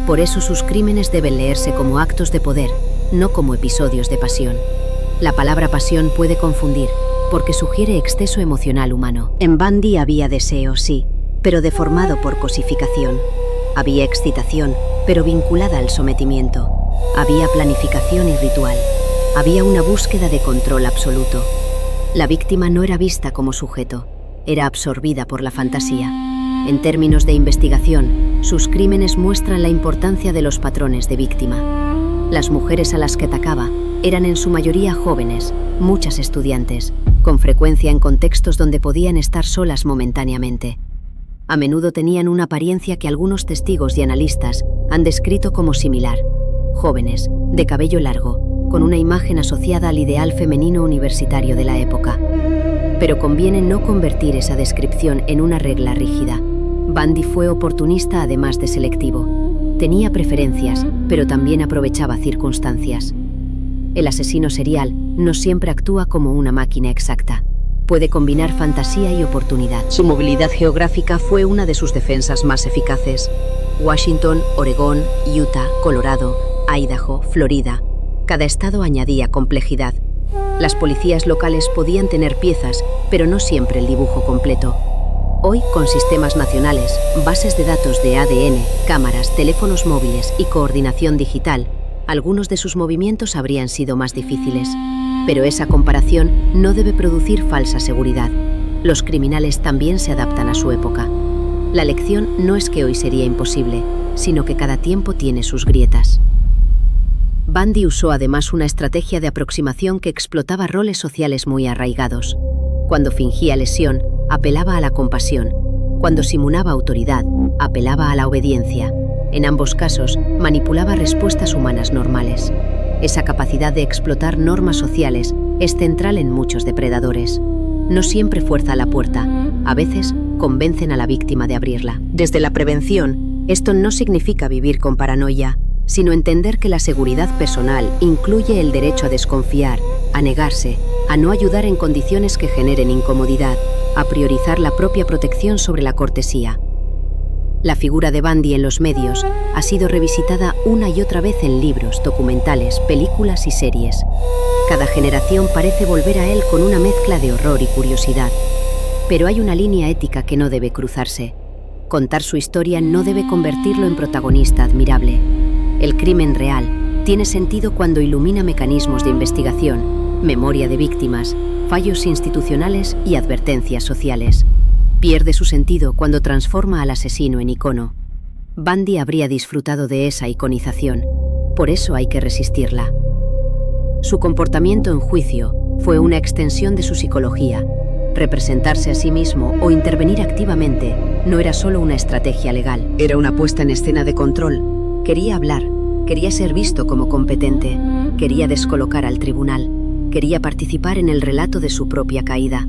Por eso sus crímenes deben leerse como actos de poder, no como episodios de pasión. La palabra pasión puede confundir, porque sugiere exceso emocional humano. En Bundy había deseo, sí, pero deformado por cosificación. Había excitación, pero vinculada al sometimiento. Había planificación y ritual. Había una búsqueda de control absoluto. La víctima no era vista como sujeto, era absorbida por la fantasía. En términos de investigación, sus crímenes muestran la importancia de los patrones de víctima. Las mujeres a las que atacaba eran en su mayoría jóvenes, muchas estudiantes, con frecuencia en contextos donde podían estar solas momentáneamente. A menudo tenían una apariencia que algunos testigos y analistas han descrito como similar. Jóvenes, de cabello largo, con una imagen asociada al ideal femenino universitario de la época. Pero conviene no convertir esa descripción en una regla rígida. Bundy fue oportunista además de selectivo. Tenía preferencias, pero también aprovechaba circunstancias. El asesino serial no siempre actúa como una máquina exacta. Puede combinar fantasía y oportunidad. Su movilidad geográfica fue una de sus defensas más eficaces. Washington, Oregón, Utah, Colorado, Idaho, Florida. Cada estado añadía complejidad. Las policías locales podían tener piezas, pero no siempre el dibujo completo. Hoy, con sistemas nacionales, bases de datos de ADN, cámaras, teléfonos móviles y coordinación digital, algunos de sus movimientos habrían sido más difíciles. Pero esa comparación no debe producir falsa seguridad. Los criminales también se adaptan a su época. La lección no es que hoy sería imposible, sino que cada tiempo tiene sus grietas. Bundy usó además una estrategia de aproximación que explotaba roles sociales muy arraigados. Cuando fingía lesión, apelaba a la compasión. Cuando simulaba autoridad, apelaba a la obediencia. En ambos casos, manipulaba respuestas humanas normales. Esa capacidad de explotar normas sociales es central en muchos depredadores. No siempre fuerza la puerta, a veces convencen a la víctima de abrirla. Desde la prevención, esto no significa vivir con paranoia, sino entender que la seguridad personal incluye el derecho a desconfiar, a negarse, a no ayudar en condiciones que generen incomodidad, a priorizar la propia protección sobre la cortesía. La figura de Bundy en los medios ha sido revisitada una y otra vez en libros, documentales, películas y series. Cada generación parece volver a él con una mezcla de horror y curiosidad. Pero hay una línea ética que no debe cruzarse. Contar su historia no debe convertirlo en protagonista admirable. El crimen real tiene sentido cuando ilumina mecanismos de investigación, memoria de víctimas, fallos institucionales y advertencias sociales. Pierde su sentido cuando transforma al asesino en icono. Bundy habría disfrutado de esa iconización, por eso hay que resistirla. Su comportamiento en juicio Fue una extensión de su psicología. Representarse a sí mismo o intervenir activamente no era solo una estrategia legal, era una puesta en escena de control. Quería hablar, quería ser visto como competente, quería descolocar al tribunal, quería participar en el relato de su propia caída.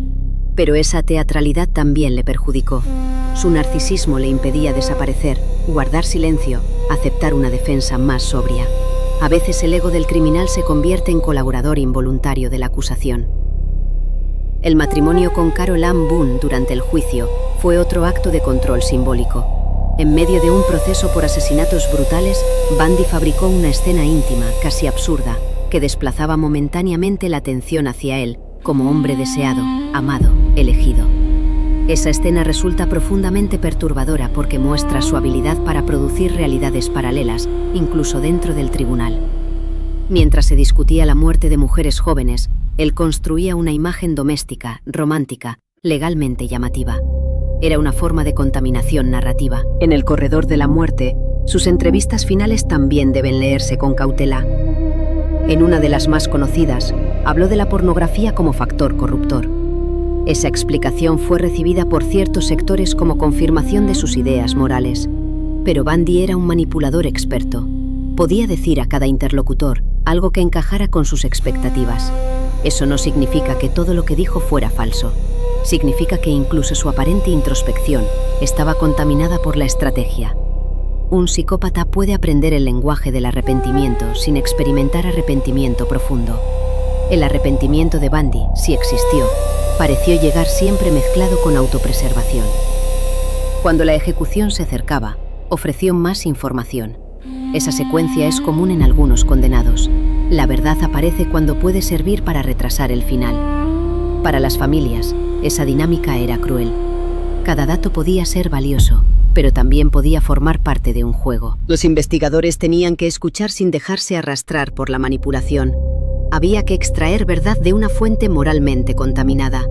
Pero esa teatralidad también le perjudicó. Su narcisismo le impedía desaparecer, guardar silencio, aceptar una defensa más sobria. A veces el ego del criminal se convierte en colaborador involuntario de la acusación. El matrimonio con Carol Ann Boone durante el juicio fue otro acto de control simbólico. En medio de un proceso por asesinatos brutales, Bundy fabricó una escena íntima, casi absurda, que desplazaba momentáneamente la atención hacia él, como hombre deseado, amado, elegido. Esa escena resulta profundamente perturbadora porque muestra su habilidad para producir realidades paralelas, incluso dentro del tribunal. Mientras se discutía la muerte de mujeres jóvenes, él construía una imagen doméstica, romántica, legalmente llamativa. Era una forma de contaminación narrativa. En el corredor de la muerte, sus entrevistas finales también deben leerse con cautela. En una de las más conocidas, habló de la pornografía como factor corruptor. Esa explicación fue recibida por ciertos sectores como confirmación de sus ideas morales. Pero Bundy era un manipulador experto. Podía decir a cada interlocutor algo que encajara con sus expectativas. Eso no significa que todo lo que dijo fuera falso. Significa que incluso su aparente introspección estaba contaminada por la estrategia. Un psicópata puede aprender el lenguaje del arrepentimiento sin experimentar arrepentimiento profundo. El arrepentimiento de Bundy, si existió, pareció llegar siempre mezclado con autopreservación. Cuando la ejecución se acercaba, ofreció más información. Esa secuencia es común en algunos condenados. La verdad aparece cuando puede servir para retrasar el final. Para las familias, esa dinámica era cruel. Cada dato podía ser valioso, pero también podía formar parte de un juego. Los investigadores tenían que escuchar sin dejarse arrastrar por la manipulación. Había que extraer verdad de una fuente moralmente contaminada.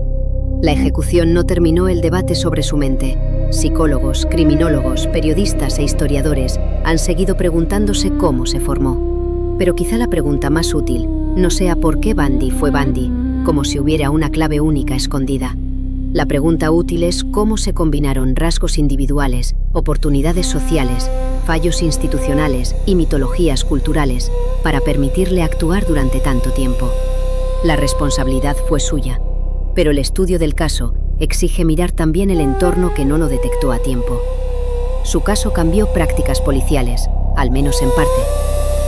La ejecución no terminó el debate sobre su mente. Psicólogos, criminólogos, periodistas e historiadores han seguido preguntándose cómo se formó. Pero quizá la pregunta más útil no sea por qué Bundy fue Bundy, como si hubiera una clave única escondida. La pregunta útil es cómo se combinaron rasgos individuales, oportunidades sociales, fallos institucionales y mitologías culturales para permitirle actuar durante tanto tiempo. La responsabilidad fue suya, pero el estudio del caso exige mirar también el entorno que no lo detectó a tiempo. Su caso cambió prácticas policiales, al menos en parte.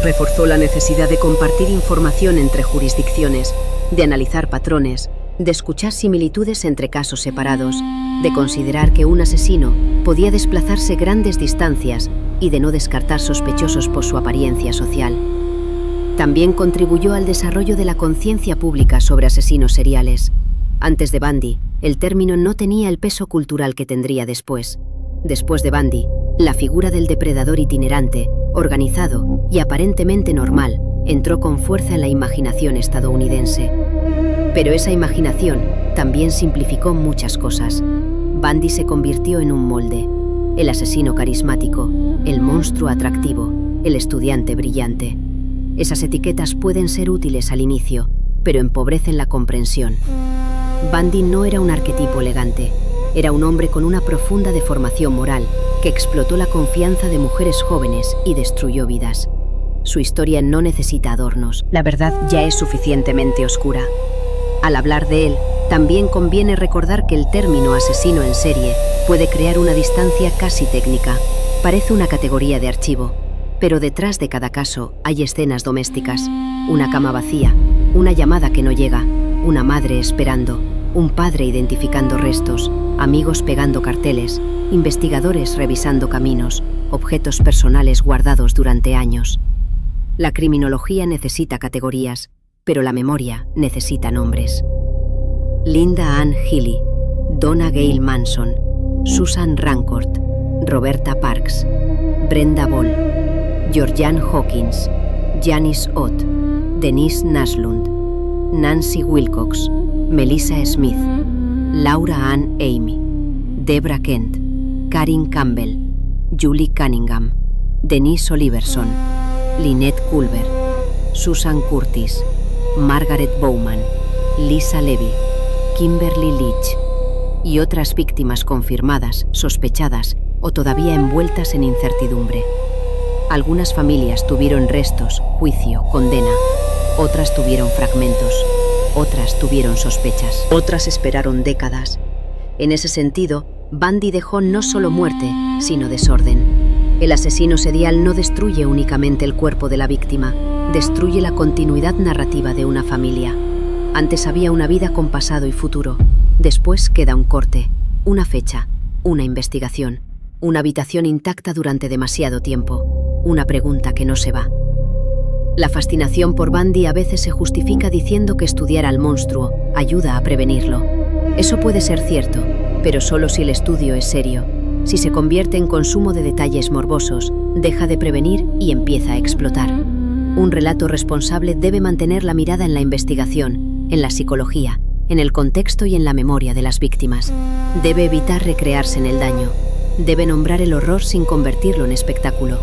Reforzó la necesidad de compartir información entre jurisdicciones, de analizar patrones, de escuchar similitudes entre casos separados, de considerar que un asesino podía desplazarse grandes distancias y de no descartar sospechosos por su apariencia social. También contribuyó al desarrollo de la conciencia pública sobre asesinos seriales. Antes de Bundy, el término no tenía el peso cultural que tendría después. Después de Bundy, la figura del depredador itinerante, organizado y aparentemente normal, entró con fuerza en la imaginación estadounidense. Pero esa imaginación también simplificó muchas cosas. Bundy se convirtió en un molde. El asesino carismático, el monstruo atractivo, el estudiante brillante. Esas etiquetas pueden ser útiles al inicio, pero empobrecen la comprensión. Bundy no era un arquetipo elegante. Era un hombre con una profunda deformación moral que explotó la confianza de mujeres jóvenes y destruyó vidas. Su historia no necesita adornos. La verdad ya es suficientemente oscura. Al hablar de él, también conviene recordar que el término asesino en serie puede crear una distancia casi técnica. Parece una categoría de archivo, pero detrás de cada caso hay escenas domésticas, una cama vacía, una llamada que no llega, una madre esperando, un padre identificando restos, amigos pegando carteles, investigadores revisando caminos, objetos personales guardados durante años. La criminología necesita categorías, pero la memoria necesita nombres. Linda Ann Healy, Donna Gail Manson, Susan Rancourt, Roberta Parks, Brenda Ball, Georgianne Hawkins, Janice Ott, Denise Naslund, Nancy Wilcox, Melissa Smith, Laura Ann Amy, Debra Kent, Karin Campbell, Julie Cunningham, Denise Oliverson, Lynette Culver, Susan Curtis, Margaret Bowman, Lisa Levy, Kimberly Leach y otras víctimas confirmadas, sospechadas o todavía envueltas en incertidumbre. Algunas familias tuvieron restos, juicio, condena. Otras tuvieron fragmentos. Otras tuvieron sospechas. Otras esperaron décadas. En ese sentido, Bundy dejó no solo muerte, sino desorden. El asesino serial no destruye únicamente el cuerpo de la víctima, destruye la continuidad narrativa de una familia. Antes había una vida con pasado y futuro. Después queda un corte, una fecha, una investigación, una habitación intacta durante demasiado tiempo, una pregunta que no se va. La fascinación por Bundy a veces se justifica diciendo que estudiar al monstruo ayuda a prevenirlo. Eso puede ser cierto, pero solo si el estudio es serio. Si se convierte en consumo de detalles morbosos, deja de prevenir y empieza a explotar. Un relato responsable debe mantener la mirada en la investigación, en la psicología, en el contexto y en la memoria de las víctimas. Debe evitar recrearse en el daño. Debe nombrar el horror sin convertirlo en espectáculo.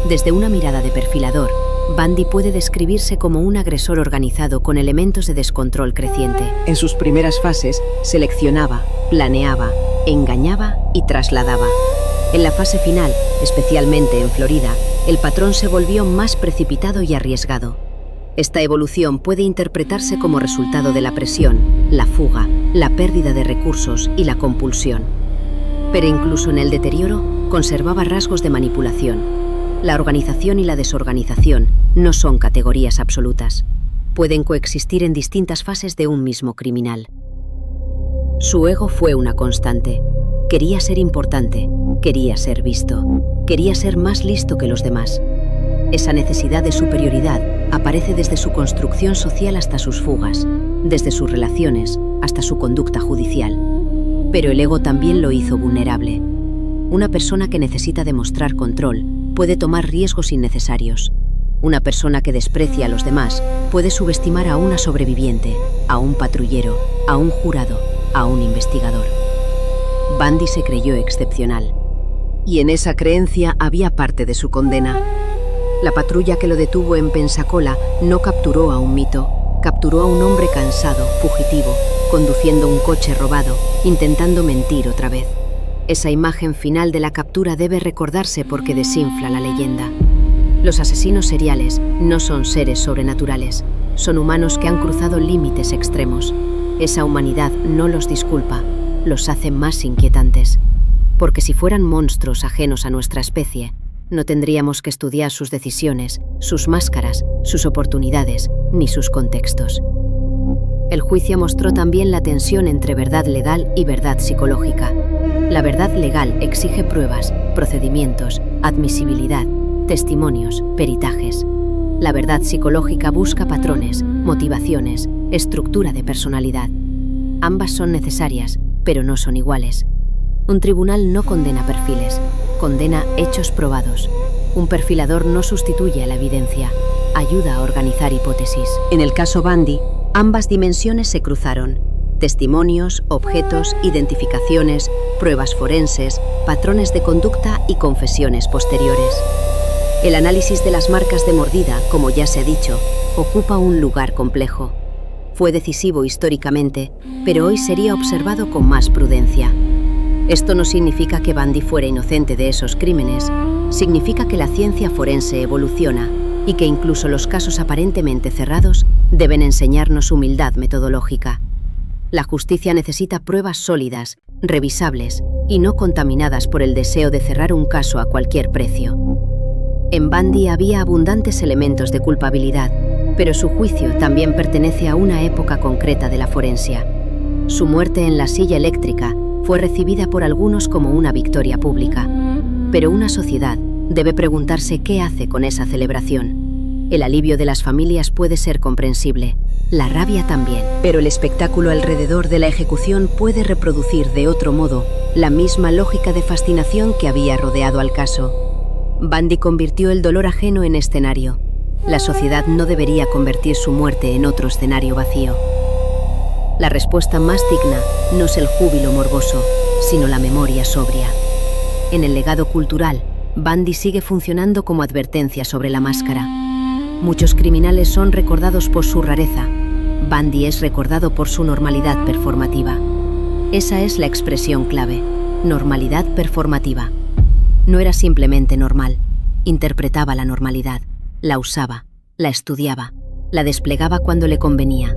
Desde una mirada de perfilador, Bundy puede describirse como un agresor organizado con elementos de descontrol creciente. En sus primeras fases, seleccionaba, planeaba, engañaba y trasladaba. En la fase final, especialmente en Florida, el patrón se volvió más precipitado y arriesgado. Esta evolución puede interpretarse como resultado de la presión, la fuga, la pérdida de recursos y la compulsión. Pero incluso en el deterioro, conservaba rasgos de manipulación. La organización y la desorganización no son categorías absolutas. Pueden coexistir en distintas fases de un mismo criminal. Su ego fue una constante. Quería ser importante, quería ser visto, quería ser más listo que los demás. Esa necesidad de superioridad aparece desde su construcción social hasta sus fugas, desde sus relaciones hasta su conducta judicial. Pero el ego también lo hizo vulnerable. Una persona que necesita demostrar control puede tomar riesgos innecesarios. Una persona que desprecia a los demás puede subestimar a una sobreviviente, a un patrullero, a un jurado, a un investigador. Bundy se creyó excepcional. Y en esa creencia había parte de su condena. La patrulla que lo detuvo en Pensacola no capturó a un mito, capturó a un hombre cansado, fugitivo, conduciendo un coche robado, intentando mentir otra vez. Esa imagen final de la captura debe recordarse porque desinfla la leyenda. Los asesinos seriales no son seres sobrenaturales, son humanos que han cruzado límites extremos. Esa humanidad no los disculpa, los hace más inquietantes. Porque si fueran monstruos ajenos a nuestra especie, no tendríamos que estudiar sus decisiones, sus máscaras, sus oportunidades, ni sus contextos. El juicio mostró también la tensión entre verdad legal y verdad psicológica. La verdad legal exige pruebas, procedimientos, admisibilidad, testimonios, peritajes. La verdad psicológica busca patrones, motivaciones, estructura de personalidad. Ambas son necesarias, pero no son iguales. Un tribunal no condena perfiles, condena hechos probados. Un perfilador no sustituye a la evidencia, ayuda a organizar hipótesis. En el caso Bundy, ambas dimensiones se cruzaron. Testimonios, objetos, identificaciones, pruebas forenses, patrones de conducta y confesiones posteriores. El análisis de las marcas de mordida, como ya se ha dicho, ocupa un lugar complejo. Fue decisivo históricamente, pero hoy sería observado con más prudencia. Esto no significa que Bundy fuera inocente de esos crímenes, significa que la ciencia forense evoluciona y que incluso los casos aparentemente cerrados deben enseñarnos humildad metodológica. La justicia necesita pruebas sólidas, revisables y no contaminadas por el deseo de cerrar un caso a cualquier precio. En Bundy había abundantes elementos de culpabilidad, pero su juicio también pertenece a una época concreta de la forensia. Su muerte en la silla eléctrica fue recibida por algunos como una victoria pública, pero una sociedad debe preguntarse qué hace con esa celebración. El alivio de las familias puede ser comprensible, la rabia también, pero el espectáculo alrededor de la ejecución puede reproducir de otro modo la misma lógica de fascinación que había rodeado al caso. Bundy convirtió el dolor ajeno en escenario. La sociedad no debería convertir su muerte en otro escenario vacío. La respuesta más digna no es el júbilo morboso, sino la memoria sobria. En el legado cultural, Bundy sigue funcionando como advertencia sobre la máscara. Muchos criminales son recordados por su rareza. Bundy es recordado por su normalidad performativa. Esa es la expresión clave: normalidad performativa. No era simplemente normal, interpretaba la normalidad, la usaba, la estudiaba, la desplegaba cuando le convenía.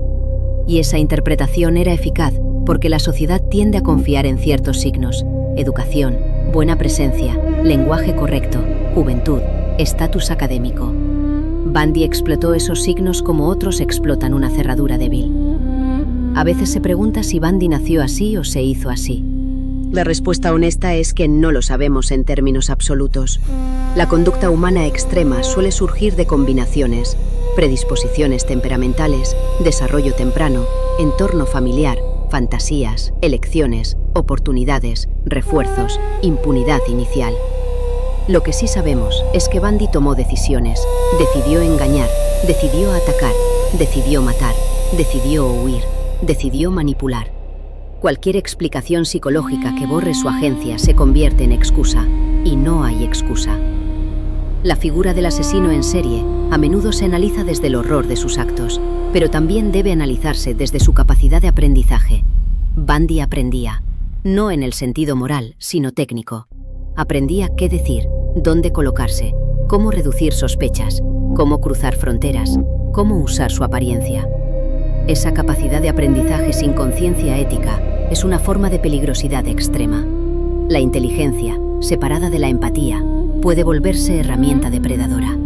Y esa interpretación era eficaz porque la sociedad tiende a confiar en ciertos signos: educación, buena presencia, lenguaje correcto, juventud, estatus académico. Bundy explotó esos signos como otros explotan una cerradura débil. A veces se pregunta si Bundy nació así o se hizo así. La respuesta honesta es que no lo sabemos en términos absolutos. La conducta humana extrema suele surgir de combinaciones: predisposiciones temperamentales, desarrollo temprano, entorno familiar, fantasías, elecciones, oportunidades, refuerzos, impunidad inicial. Lo que sí sabemos es que Bundy tomó decisiones, decidió engañar, decidió atacar, decidió matar, decidió huir, decidió manipular. Cualquier explicación psicológica que borre su agencia se convierte en excusa, y no hay excusa. La figura del asesino en serie a menudo se analiza desde el horror de sus actos, pero también debe analizarse desde su capacidad de aprendizaje. Bundy aprendía, no en el sentido moral, sino técnico. Aprendía qué decir, dónde colocarse, cómo reducir sospechas, cómo cruzar fronteras, cómo usar su apariencia. Esa capacidad de aprendizaje sin conciencia ética es una forma de peligrosidad extrema. La inteligencia, separada de la empatía, puede volverse herramienta depredadora.